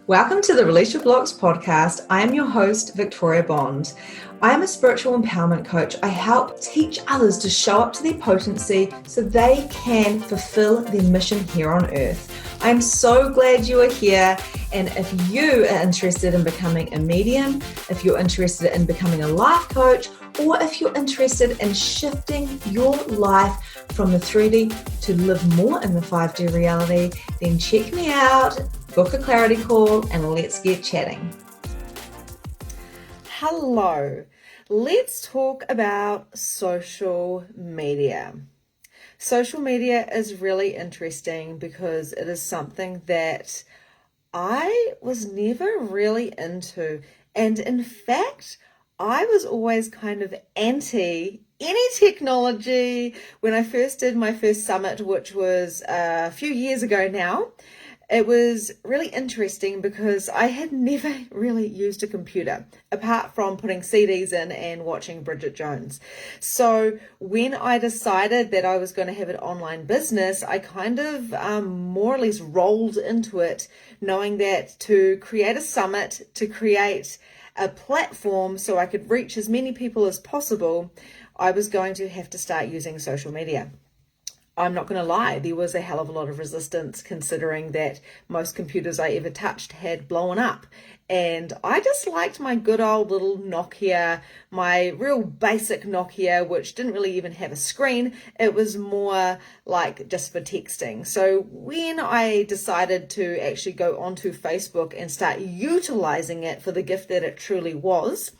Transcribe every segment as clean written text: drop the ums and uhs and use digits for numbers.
Welcome to the Release Your Blocks podcast. I am your host, Victoria Bond. I am a spiritual empowerment coach. I help teach others to show up to their potency so they can fulfill their mission here on earth. I'm so glad you are here. And if you are interested in becoming a medium, if you're interested in becoming a life coach, or if you're interested in shifting your life from the 3D to live more in the 5D reality, then check me out. Book a clarity call and let's get chatting. Hello, let's talk about social media. Social media is really interesting because it is something that I was never really into. And in fact, I was always kind of anti any technology. When I first did my first summit, which was a few years ago now, it was really interesting because I had never really used a computer apart from putting CDs in and watching Bridget Jones. So when I decided that I was going to have an online business, I kind of more or less rolled into it, knowing that to create a summit, to create a platform so I could reach as many people as possible, I was going to have to start using social media. I'm not going to lie, there was a hell of a lot of resistance considering that most computers I ever touched had blown up. And I just liked my good old little Nokia, my real basic Nokia, which didn't really even have a screen. It was more like just for texting. So when I decided to actually go onto Facebook and start utilizing it for the gift that it truly was,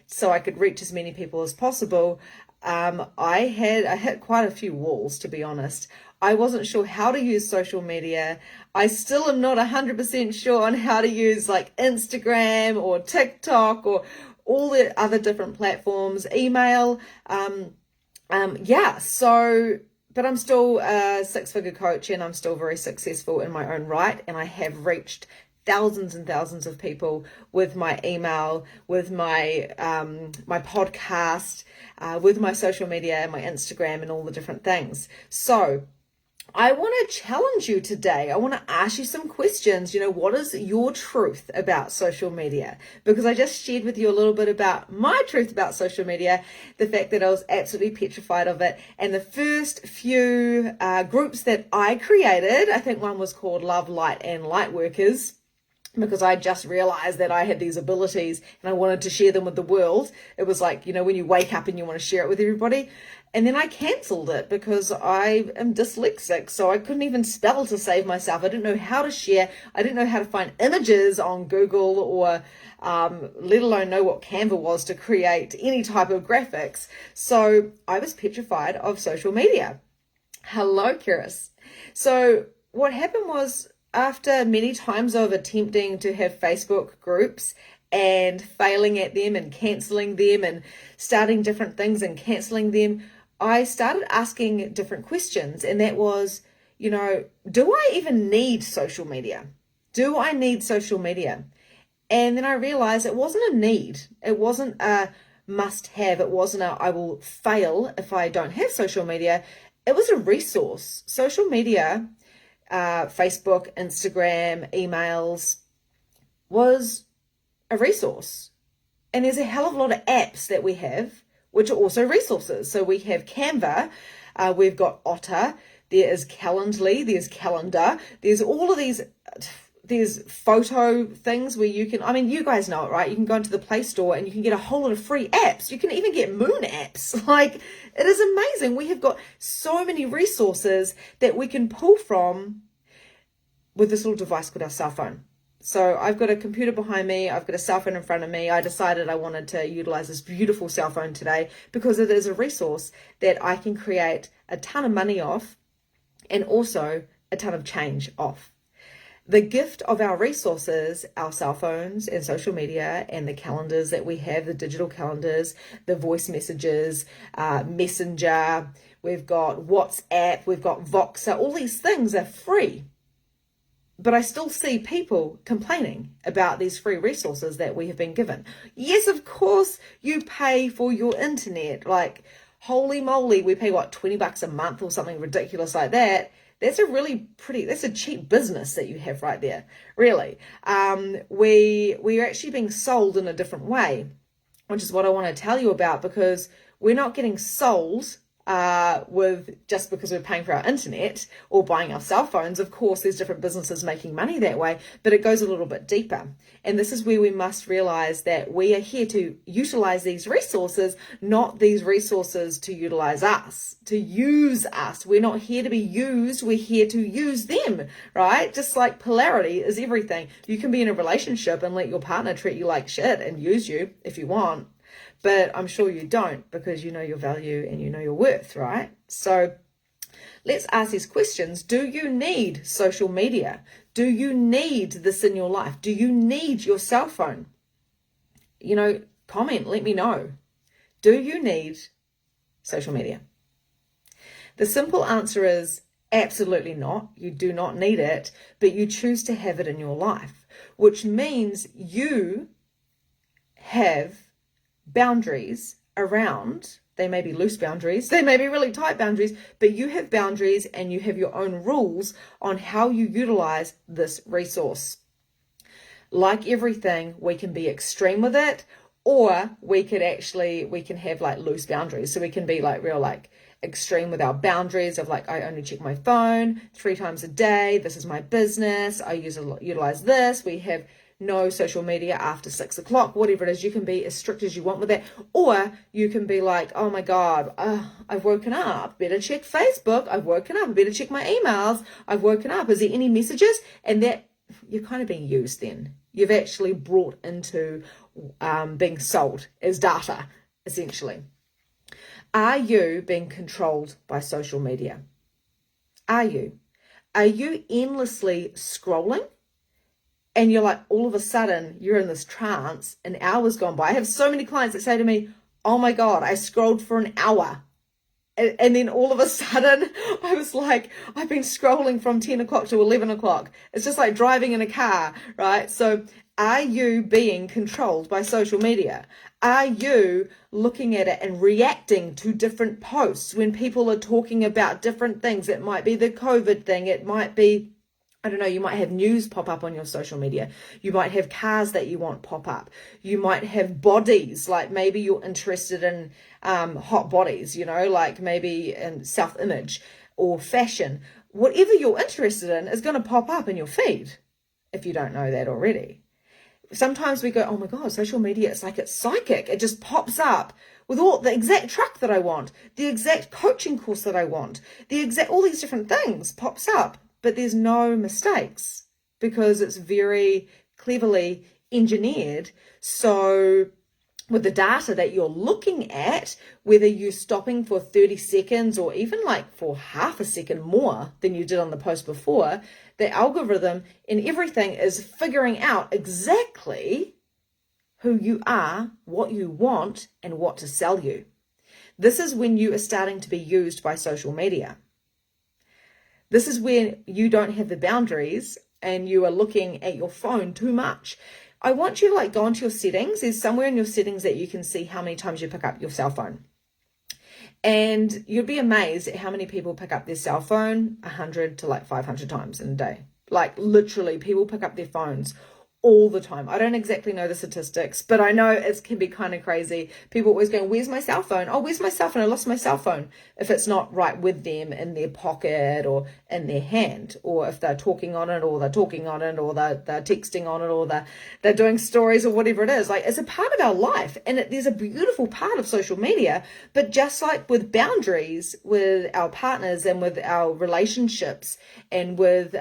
so I could reach as many people as possible, I hit quite a few walls, to be honest. I wasn't sure how to use social media. I still am not 100% sure on how to use like Instagram or TikTok or all the other different platforms, email. But I'm still a six-figure coach and I'm still very successful in my own right. And I have reached thousands and thousands of people with my email, with my my podcast, with my social media, my Instagram, and all the different things. So I want to challenge you today. I want to ask you some questions. What is your truth about social media? Because I just shared with you a little bit about my truth about social media, the fact that I was absolutely petrified of it. And the first few groups that I created, I think one was called Love, Light, and Lightworkers, because I just realized that I had these abilities and I wanted to share them with the world. It was like, when you wake up and you want to share it with everybody. And then I cancelled it because I am dyslexic, so I couldn't even spell to save myself. I didn't know how to share. I didn't know how to find images on Google or let alone know what Canva was to create any type of graphics. So I was petrified of social media. Hello, Kiris. So what happened was, after many times of attempting to have Facebook groups and failing at them and cancelling them and starting different things and cancelling them, I started asking different questions. And that was, do I even need social media? Do I need social media? And then I realized it wasn't a need. It wasn't a must have. It wasn't a I will fail if I don't have social media. It was a resource. Social media, Facebook, Instagram, emails, was a resource. And there's a hell of a lot of apps that we have, which are also resources. So we have Canva, we've got Otter, there is Calendly, there's Calendar, there's all of these, there's photo things where you can, you guys know it, right? You can go into the Play Store and you can get a whole lot of free apps. You can even get moon apps. Like, it is amazing. We have got so many resources that we can pull from with this little device called our cell phone. So I've got a computer behind me. I've got a cell phone in front of me. I decided I wanted to utilize this beautiful cell phone today because it is a resource that I can create a ton of money off and also a ton of change off. The gift of our resources, our cell phones and social media and the calendars that we have, the digital calendars, the voice messages, Messenger, we've got WhatsApp, we've got Voxer, all these things are free. But I still see people complaining about these free resources that we have been given. Yes, of course, you pay for your internet. Like, holy moly, we pay, $20 a month or something ridiculous like that. That's a cheap business that you have right there, really. We're actually being sold in a different way, which is what I want to tell you about, because we're not getting sold with just because we're paying for our internet or buying our cell phones. Of course, there's different businesses making money that way, but it goes a little bit deeper. And this is where we must realize that we are here to utilize these resources, not these resources to utilize us, to use us. We're not here to be used. We're here to use them, right? Just like polarity is everything. You can be in a relationship and let your partner treat you like shit and use you if you want. But I'm sure you don't, because you know your value and you know your worth, right? So let's ask these questions. Do you need social media? Do you need this in your life? Do you need your cell phone? Comment, let me know. Do you need social media? The simple answer is absolutely not. You do not need it, but you choose to have it in your life, which means you have boundaries around. They may be loose boundaries, they may be really tight boundaries, but you have boundaries and you have your own rules on how you utilize this resource. Like everything, we can be extreme with it, or we can have like loose boundaries. So we can be like real extreme with our boundaries of like, I only check my phone 3 times a day. This is my business. I utilize this. We have no social media after 6 o'clock, whatever it is. You can be as strict as you want with that. Or you can be like, oh my God, I've woken up, better check Facebook. I've woken up, better check my emails. I've woken up. Is there any messages? And that you're kind of being used then. You've actually brought into being sold as data, essentially. Are you being controlled by social media? Are you? Are you endlessly scrolling? And you're like, all of a sudden, you're in this trance, an hour's gone by. I have so many clients that say to me, oh my God, I scrolled for an hour. And then all of a sudden, I was like, I've been scrolling from 10 o'clock to 11 o'clock. It's just like driving in a car, right? So are you being controlled by social media? Are you looking at it and reacting to different posts when people are talking about different things? It might be the COVID thing. It might be, I don't know, you might have news pop up on your social media. You might have cars that you want pop up. You might have bodies, like maybe you're interested in hot bodies, like maybe in self-image or fashion. Whatever you're interested in is going to pop up in your feed, if you don't know that already. Sometimes we go, oh my God, social media, it's like it's psychic. It just pops up with all the exact truck that I want, the exact coaching course that I want, all these different things pops up. But there's no mistakes because it's very cleverly engineered. So with the data that you're looking at, whether you're stopping for 30 seconds or even like for half a second more than you did on the post before, the algorithm and everything is figuring out exactly who you are, what you want, and what to sell you. This is when you are starting to be used by social media. This is when you don't have the boundaries and you are looking at your phone too much. I want you to go into your settings. There's somewhere in your settings that you can see how many times you pick up your cell phone. And you'd be amazed at how many people pick up their cell phone 100 to 500 times in a day. Like literally people pick up their phones all the time. I don't exactly know the statistics, but I know it can be kind of crazy. People always going, where's my cell phone? Oh, where's my cell phone? I lost my cell phone. If it's not right with them in their pocket or in their hand, or if they're talking on it, or they're talking on it, or they're texting on it, or they're doing stories or whatever it is. Like it's a part of our life, and there's a beautiful part of social media. But just like with boundaries with our partners and with our relationships and with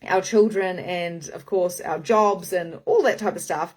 our children and of course our jobs and all that type of stuff,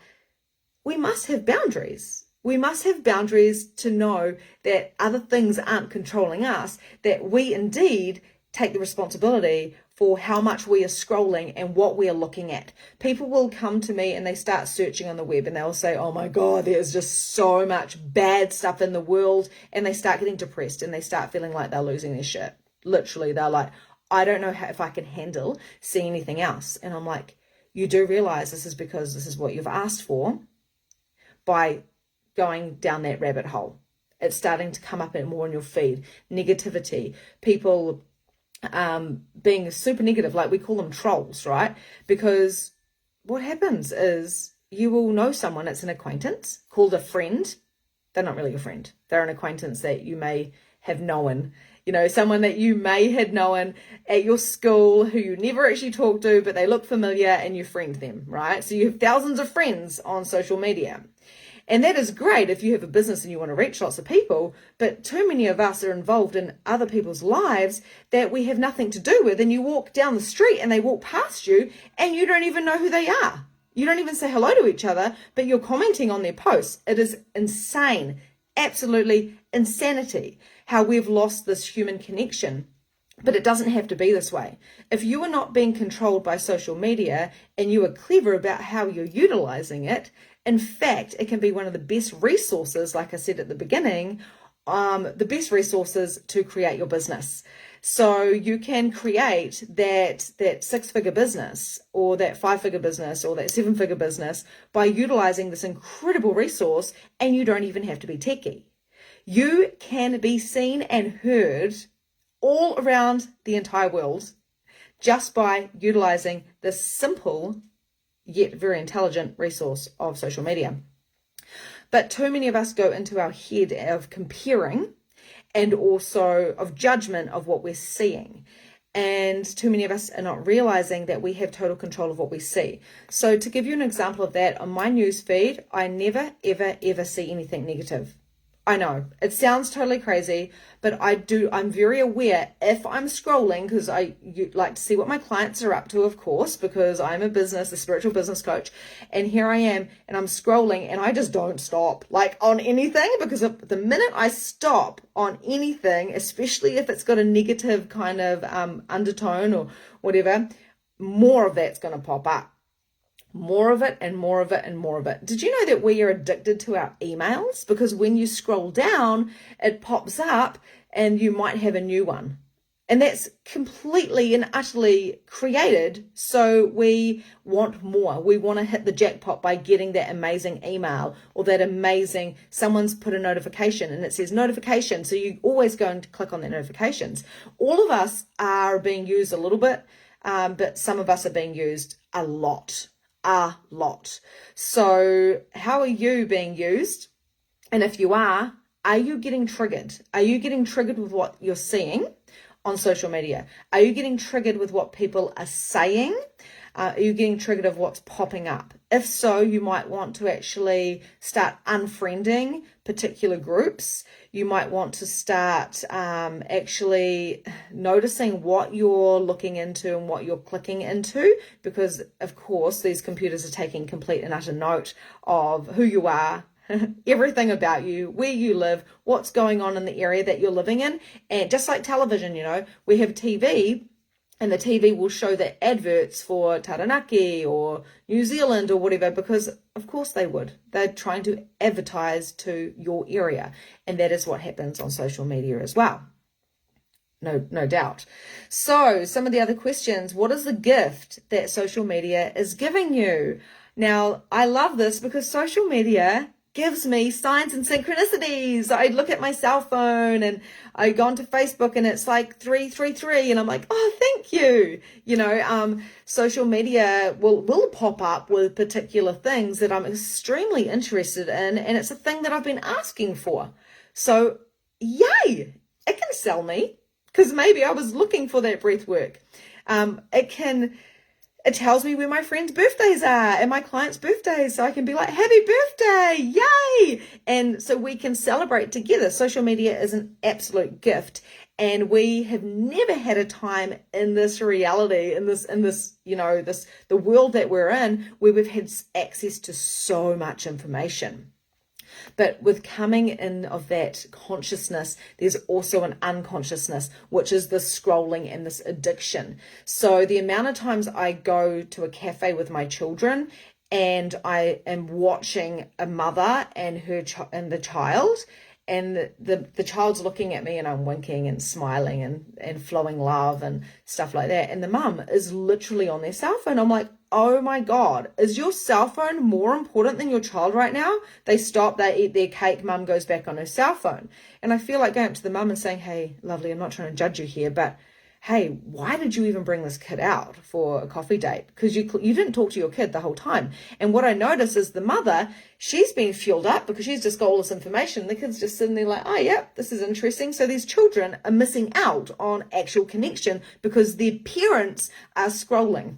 we must have boundaries. We must have boundaries to know that other things aren't controlling us, that we indeed take the responsibility for how much we are scrolling and what we are looking at. People will come to me and they start searching on the web and they'll say, oh my God, there's just so much bad stuff in the world, and they start getting depressed and they start feeling like they're losing their shit. Literally, they're like, I don't know if I can handle seeing anything else. And I'm like, you do realize this is because this is what you've asked for by going down that rabbit hole. It's starting to come up more in your feed. Negativity, people being super negative, like we call them trolls, right? Because what happens is you will know someone, it's an acquaintance called a friend. They're not really a friend. They're an acquaintance that you may have known, someone that you may have known at your school who you never actually talk to, but they look familiar and you friend them, right? So you have thousands of friends on social media. And that is great if you have a business and you want to reach lots of people, but too many of us are involved in other people's lives that we have nothing to do with. And you walk down the street and they walk past you and you don't even know who they are. You don't even say hello to each other, but you're commenting on their posts. It is insane, absolutely insanity, how we've lost this human connection. But it doesn't have to be this way. If you are not being controlled by social media and you are clever about how you're utilizing it, in fact, it can be one of the best resources, like I said at the beginning, the best resources to create your business. So you can create that 6-figure business or that 5-figure business or that 7-figure business by utilizing this incredible resource, and you don't even have to be techie. You can be seen and heard all around the entire world just by utilizing this simple yet very intelligent resource of social media. But too many of us go into our head of comparing and also of judgment of what we're seeing. And too many of us are not realizing that we have total control of what we see. So to give you an example of that, on my news feed, I never, ever, ever see anything negative. I know it sounds totally crazy, but I'm very aware if I'm scrolling, because you like to see what my clients are up to, of course, because I'm a spiritual business coach. And here I am, and I'm scrolling and I just don't stop like on anything, because the minute I stop on anything, especially if it's got a negative kind of undertone or whatever, more of that's going to pop up. More of it and more of it and more of it. Did you know that we are addicted to our emails? Because when you scroll down, it pops up and you might have a new one. And that's completely and utterly created. So we want more. We want to hit the jackpot by getting that amazing email or that amazing, someone's put a notification and it says notification. So you always go and click on the notifications. All of us are being used a little bit, but some of us are being used a lot. So how are you being used? And if you are you getting triggered? Are you getting triggered with what you're seeing on social media? Are you getting triggered with what people are saying? Are you getting triggered of what's popping up? If so, you might want to actually start unfriending particular groups. You might want to start actually noticing what you're looking into and what you're clicking into, because of course these computers are taking complete and utter note of who you are, everything about you, where you live, what's going on in the area that you're living in. And just like television, we have TV, and the TV will show the adverts for Taranaki or New Zealand or whatever, because of course they would. They're trying to advertise to your area. And that is what happens on social media as well. No doubt. So some of the other questions: what is the gift that social media is giving you? Now, I love this because social media gives me signs and synchronicities. I look at my cell phone and I go onto Facebook and it's like 333 and I'm like, oh, thank you. Social media will pop up with particular things that I'm extremely interested in, and it's a thing that I've been asking for. So yay, it can sell me, because maybe I was looking for that breath work. It tells me where my friends' birthdays are and my clients' birthdays, so I can be like, happy birthday, yay! And so we can celebrate together. Social media is an absolute gift, and we have never had a time in this reality, in this, the world that we're in, where we've had access to so much information. But with coming in of that consciousness, there's also an unconsciousness, which is this scrolling and this addiction. So the amount of times I go to a cafe with my children and I am watching a mother and the child, and the child's looking at me and I'm winking and smiling and flowing love and stuff like that. And the mum is literally on their cell phone. I'm like, oh my God, is your cell phone more important than your child right now? They stop, they eat their cake, mum goes back on her cell phone. And I feel like going up to the mum and saying, hey, lovely, I'm not trying to judge you here, but hey, why did you even bring this kid out for a coffee date? Because you didn't talk to your kid the whole time. And what I notice is the mother, she's been fueled up because she's just got all this information. The kid's just sitting there like, oh yeah, this is interesting. So these children are missing out on actual connection because their parents are scrolling.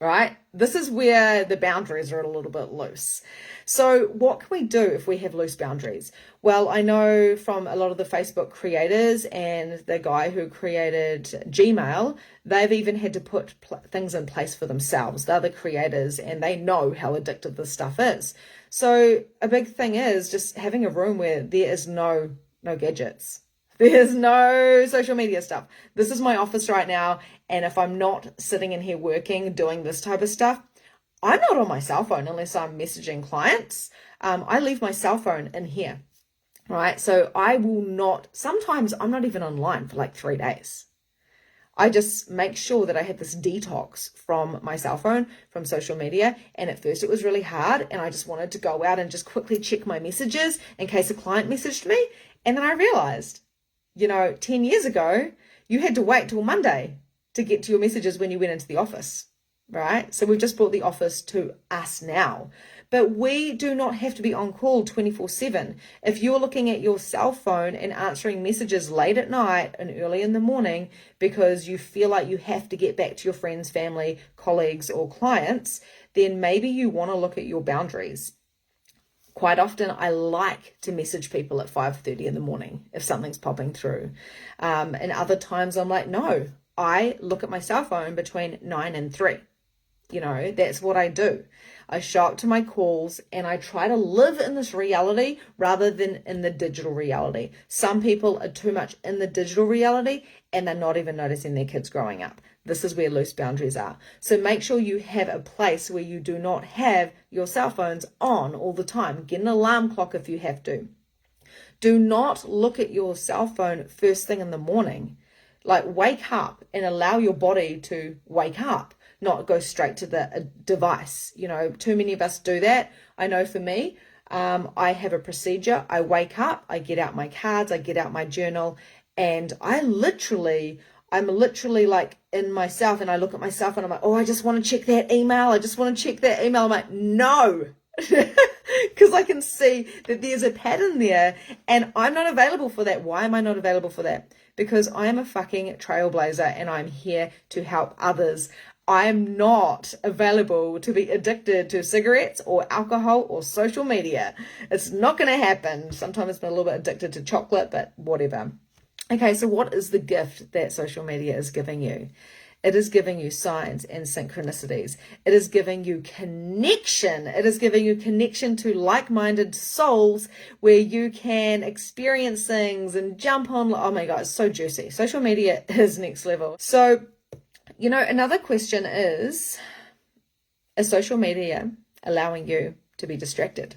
Right? This is where the boundaries are a little bit loose. So what can we do if we have loose boundaries? Well, I know from a lot of the Facebook creators and the guy who created Gmail, they've even had to put things in place for themselves. They're the creators and they know how addictive this stuff is. So a big thing is just having a room where there is no gadgets. There's no social media stuff. This is my office right now. And if I'm not sitting in here working, doing this type of stuff, I'm not on my cell phone unless I'm messaging clients. I leave my cell phone in here, right? So I will not, sometimes I'm not even online for like 3 days. I just make sure that I have this detox from my cell phone, from social media. And at first it was really hard. And I just wanted to go out and just quickly check my messages in case a client messaged me. And then I realized, 10 years ago, you had to wait till Monday to get to your messages when you went into the office, right? So we've just brought the office to us now. But we do not have to be on call 24/7. If you're looking at your cell phone and answering messages late at night and early in the morning because you feel like you have to get back to your friends, family, colleagues, or clients, then maybe you want to look at your boundaries. Quite often, I like to message people at 5:30 in the morning if something's popping through. And other times I'm like, no, I look at my cell phone between 9 and 3. That's what I do. I show up to my calls and I try to live in this reality rather than in the digital reality. Some people are too much in the digital reality and they're not even noticing their kids growing up. This is where loose boundaries are. So make sure you have a place where you do not have your cell phones on all the time. Get an alarm clock if you have to. Do not look at your cell phone first thing in the morning. Like, wake up and allow your body to wake up, not go straight to the device. Too many of us do that. I know for me, I have a procedure. I wake up, I get out my cards, I get out my journal, and I'm literally like in myself, and I look at myself and I'm like, oh, I just want to check that email. I'm like, no, because I can see that there's a pattern there and I'm not available for that. Why am I not available for that? Because I am a fucking trailblazer and I'm here to help others. I am not available to be addicted to cigarettes or alcohol or social media. It's not going to happen. Sometimes I've been a little bit addicted to chocolate, but whatever. Okay, so what is the gift that social media is giving you? It is giving you signs and synchronicities. It is giving you connection. It is giving you connection to like-minded souls where you can experience things and jump on. Oh my God, it's so juicy. Social media is next level. So, another question is social media allowing you to be distracted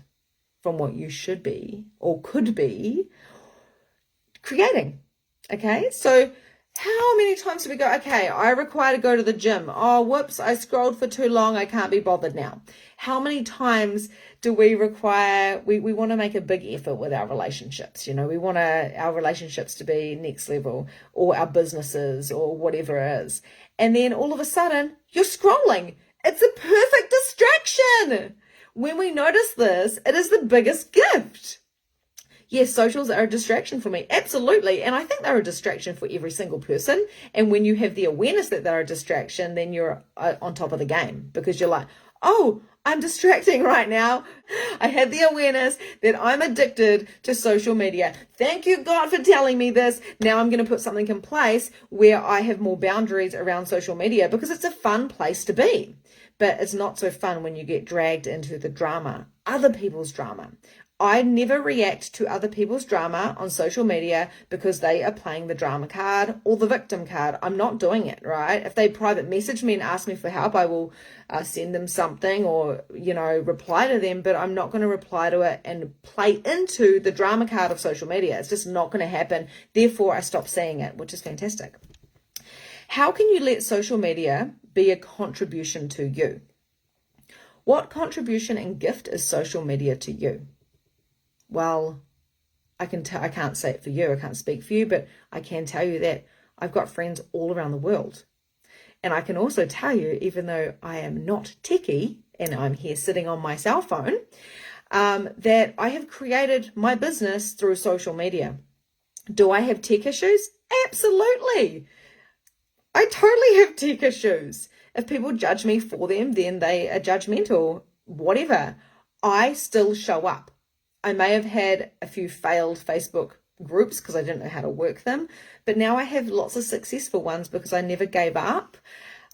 from what you should be or could be creating? Okay, so how many times do we go, okay, I require to go to the gym. Oh, whoops, I scrolled for too long. I can't be bothered now. How many times do we require, we want to make a big effort with our relationships. We want our relationships to be next level, or our businesses or whatever it is. And then all of a sudden you're scrolling. It's a perfect distraction. When we notice this, it is the biggest gift. Yes, socials are a distraction for me. Absolutely. And I think they're a distraction for every single person. And when you have the awareness that they're a distraction, then you're on top of the game, because you're like, oh, I'm distracting right now. I had the awareness that I'm addicted to social media. Thank you, God, for telling me this. Now I'm going to put something in place where I have more boundaries around social media, because it's a fun place to be. But it's not so fun when you get dragged into the drama, other people's drama. I never react to other people's drama on social media because they are playing the drama card or the victim card. I'm not doing it, right? If they private message me and ask me for help, I will send them something or, reply to them, but I'm not going to reply to it and play into the drama card of social media. It's just not going to happen. Therefore, I stop seeing it, which is fantastic. How can you let social media be a contribution to you? What contribution and gift is social media to you? Well, I can't say it for you. I can't speak for you, but I can tell you that I've got friends all around the world. And I can also tell you, even though I am not techie and I'm here sitting on my cell phone, that I have created my business through social media. Do I have tech issues? Absolutely. I totally have tech issues. If people judge me for them, then they are judgmental, whatever. I still show up. I may have had a few failed Facebook groups because I didn't know how to work them, but now I have lots of successful ones because I never gave up.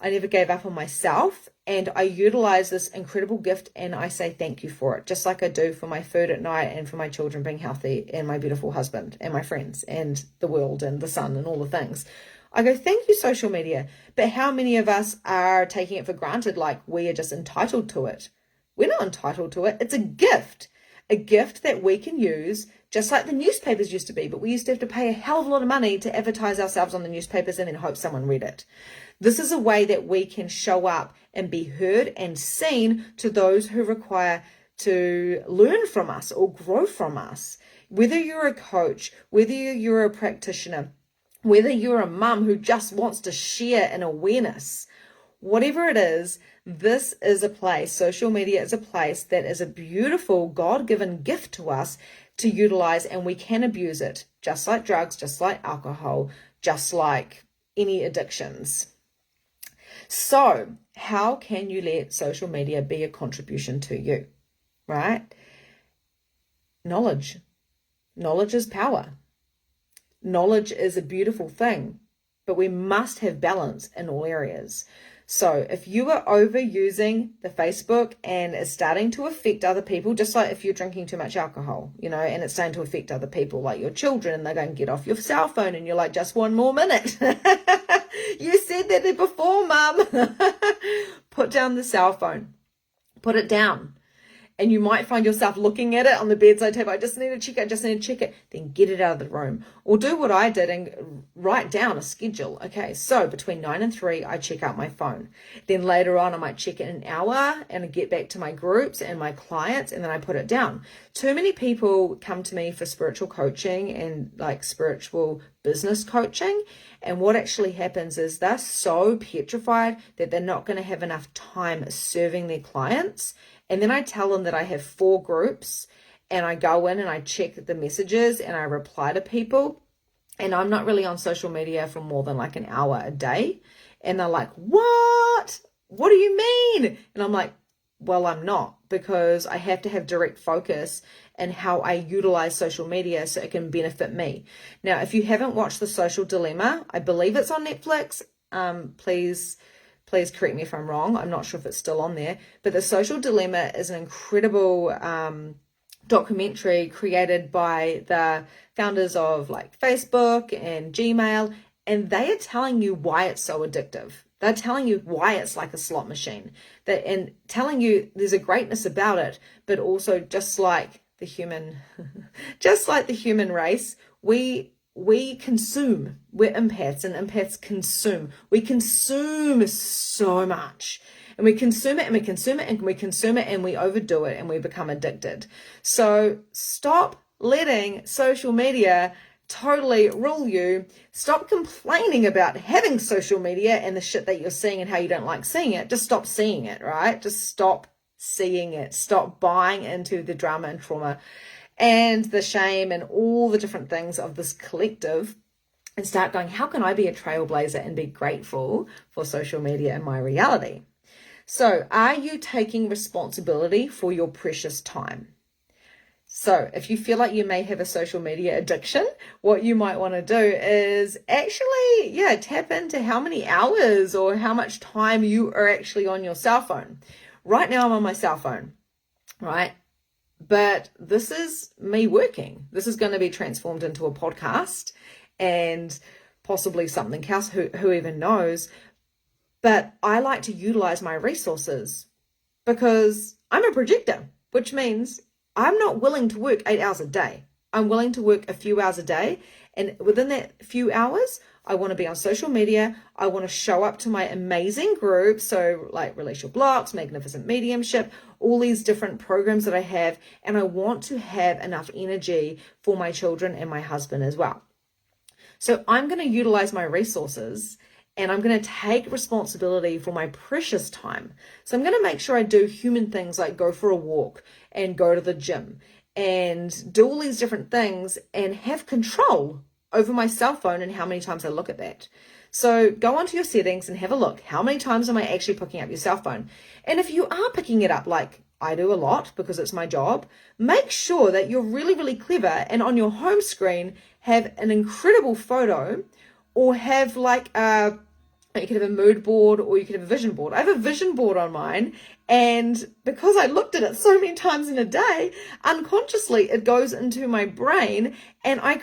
I never gave up on myself, and I utilize this incredible gift and I say thank you for it, just like I do for my food at night and for my children being healthy and my beautiful husband and my friends and the world and the sun and all the things. I go, thank you, social media. But how many of us are taking it for granted, like we are just entitled to it? We're not entitled to it. It's a gift that we can use, just like the newspapers used to be, but we used to have to pay a hell of a lot of money to advertise ourselves on the newspapers and then hope someone read it. This is a way that we can show up and be heard and seen to those who require to learn from us or grow from us. Whether you're a coach, whether you're a practitioner, whether you're a mum who just wants to share an awareness, whatever it is, this is a place, social media is a place that is a beautiful God-given gift to us to utilize, and we can abuse it, just like drugs, just like alcohol, just like any addictions. So how can you let social media be a contribution to you, right? Knowledge. Knowledge is power. Knowledge is a beautiful thing, but we must have balance in all areas. So if you are overusing the Facebook and it's starting to affect other people, just like if you're drinking too much alcohol, and it's starting to affect other people, like your children, and they're going to get off your cell phone and you're like, just one more minute. You said that before, Mum. Put down the cell phone. Put it down. And you might find yourself looking at it on the bedside table. I just need to check it. Then get it out of the room. Or do what I did and write down a schedule. Okay, so between 9 and 3, I check out my phone. Then later on, I might check it an hour and get back to my groups and my clients, and then I put it down. Too many people come to me for spiritual coaching and like spiritual business coaching. And what actually happens is they're so petrified that they're not going to have enough time serving their clients. And then I tell them that I have 4 groups, and I go in and I check the messages and I reply to people, and I'm not really on social media for more than like an hour a day. And they're like, what? What do you mean? And I'm like, well, I'm not, because I have to have direct focus in how I utilize social media so it can benefit me. Now, if you haven't watched The Social Dilemma, I believe it's on Netflix. Please correct me if I'm wrong. I'm not sure if it's still on there. But The Social Dilemma is an incredible documentary created by the founders of like Facebook and Gmail. And they are telling you why it's so addictive. They're telling you why it's like a slot machine. And telling you there's a greatness about it, but also just like the human race, we consume. We're empaths, and empaths consume. We consume so much, and we consume it and we consume it and we consume it and we overdo it and we become addicted. So stop letting social media totally rule you. Stop complaining about having social media and the shit that you're seeing and how you don't like seeing it. Just stop seeing it, right? Just stop seeing it. Stop buying into the drama and trauma and the shame and all the different things of this collective, and start going, how can I be a trailblazer and be grateful for social media in my reality? So are you taking responsibility for your precious time? So if you feel like you may have a social media addiction, what you might want to do is actually, tap into how many hours or how much time you are actually on your cell phone. Right now I'm on my cell phone, right? But this is me working. This is going to be transformed into a podcast and possibly something else, who even knows. But I like to utilize my resources because I'm a projector, which means I'm not willing to work 8 hours a day. I'm willing to work a few hours a day. And within that few hours, I want to be on social media. I want to show up to my amazing group. So like Release Your Blocks, Magnificent Mediumship, all these different programs that I have. And I want to have enough energy for my children and my husband as well. So I'm going to utilize my resources and I'm going to take responsibility for my precious time. So I'm going to make sure I do human things like go for a walk and go to the gym and do all these different things and have control over my cell phone and how many times I look at that. So go onto your settings and have a look. How many times am I actually picking up your cell phone? And if you are picking it up, like I do a lot because it's my job, make sure that you're really, really clever and on your home screen have an incredible photo or have like you could have a mood board or you could have a vision board. I have a vision board on mine, and because I looked at it so many times in a day, unconsciously it goes into my brain and I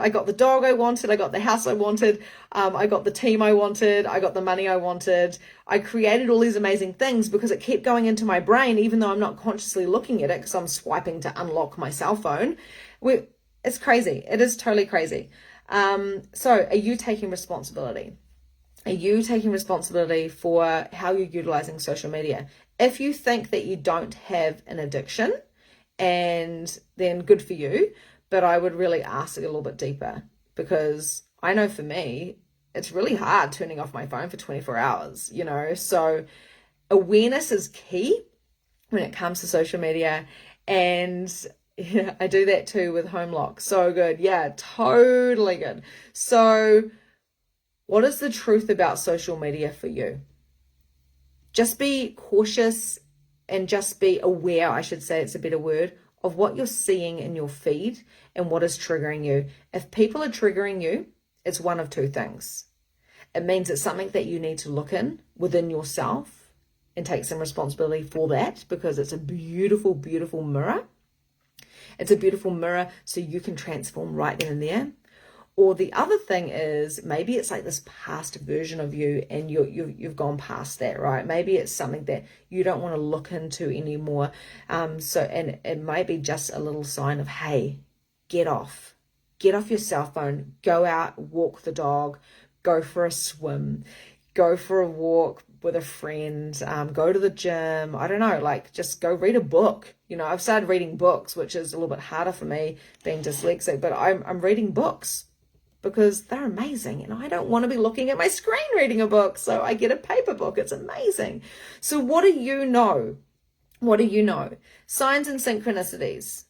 got the dog I wanted, I got the house I wanted, I got the team I wanted, I got the money I wanted. I created all these amazing things because it kept going into my brain even though I'm not consciously looking at it because I'm swiping to unlock my cell phone. It's crazy. It is totally crazy. So are you taking responsibility? Are you taking responsibility for how you're utilizing social media? If you think that you don't have an addiction, and then good for you, but I would really ask it a little bit deeper, because I know for me, it's really hard turning off my phone for 24 hours, so awareness is key when it comes to social media. And yeah, I do that too with home lock. So good. Yeah, totally good. So what is the truth about social media for you? Just be cautious and just be aware, I should say, it's a better word, of what you're seeing in your feed and what is triggering you. If people are triggering you, it's one of two things. It means it's something that you need to look within yourself and take some responsibility for that, because it's a beautiful, beautiful mirror. It's a beautiful mirror so you can transform right then and there. Or the other thing is, maybe it's like this past version of you and you've gone past that, right? Maybe it's something that you don't want to look into anymore. And it might be just a little sign of, hey, get off your cell phone, go out, walk the dog, go for a swim, go for a walk with a friend, go to the gym. I don't know, like just go read a book. I've started reading books, which is a little bit harder for me being dyslexic, but I'm reading books because they're amazing. And I don't want to be looking at my screen reading a book. So I get a paper book. It's amazing. So what do you know? What do you know? Signs and synchronicities,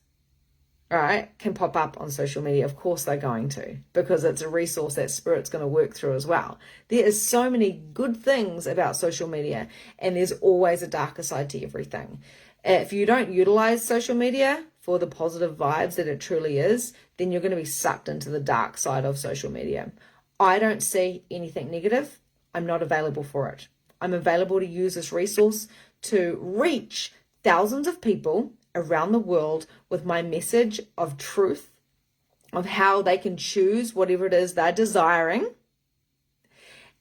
all right, can pop up on social media. Of course they're going to, because it's a resource that Spirit's going to work through as well. There is so many good things about social media, and there's always a darker side to everything. If you don't utilize social media for the positive vibes that it truly is, then you're going to be sucked into the dark side of social media. I don't see anything negative. I'm not available for it. I'm available to use this resource to reach thousands of people around the world with my message of truth, of how they can choose whatever it is they're desiring.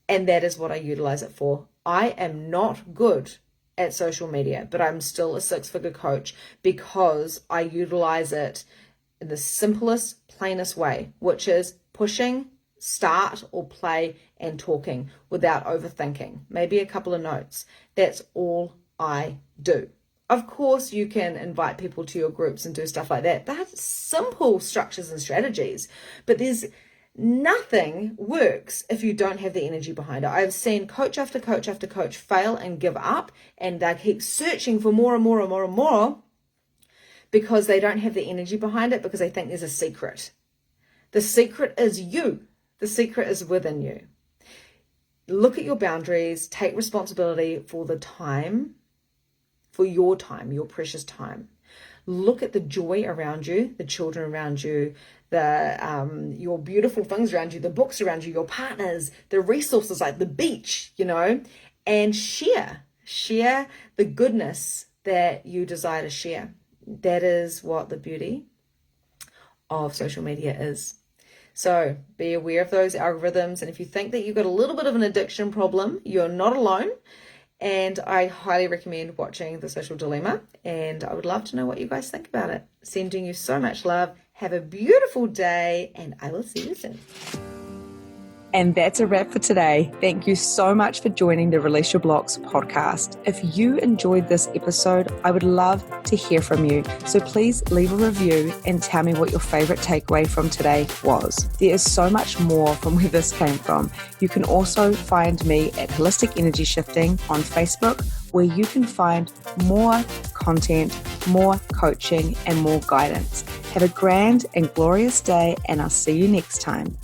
And that is what I utilize it for. I am not good at social media, but I'm still a six-figure coach because I utilize it in the simplest, plainest way, which is pushing, start or play and talking without overthinking. Maybe a couple of notes. That's all I do. Of course, you can invite people to your groups and do stuff like that. That's simple structures and strategies, but there's nothing works if you don't have the energy behind it. I've seen coach after coach after coach fail and give up, and they keep searching for more and more and more and more because they don't have the energy behind it, because they think there's a secret. The secret is you. The secret is within you. Look at your boundaries, take responsibility for the time, for your time, your precious time. Look at the joy around you, the children around you, your beautiful things around you, the books around you, your partners, the resources like the beach, and share the goodness that you desire to share. That is what the beauty of social media is. So be aware of those algorithms. And if you think that you've got a little bit of an addiction problem, you're not alone. And I highly recommend watching The Social Dilemma. And I would love to know what you guys think about it. Sending you so much love. Have a beautiful day, and I will see you soon. And that's a wrap for today. Thank you so much for joining the Release Your Blocks podcast. If you enjoyed this episode, I would love to hear from you. So please leave a review and tell me what your favorite takeaway from today was. There is so much more from where this came from. You can also find me at Holistic Energy Shifting on Facebook, where you can find more content, more coaching, and more guidance. Have a grand and glorious day, and I'll see you next time.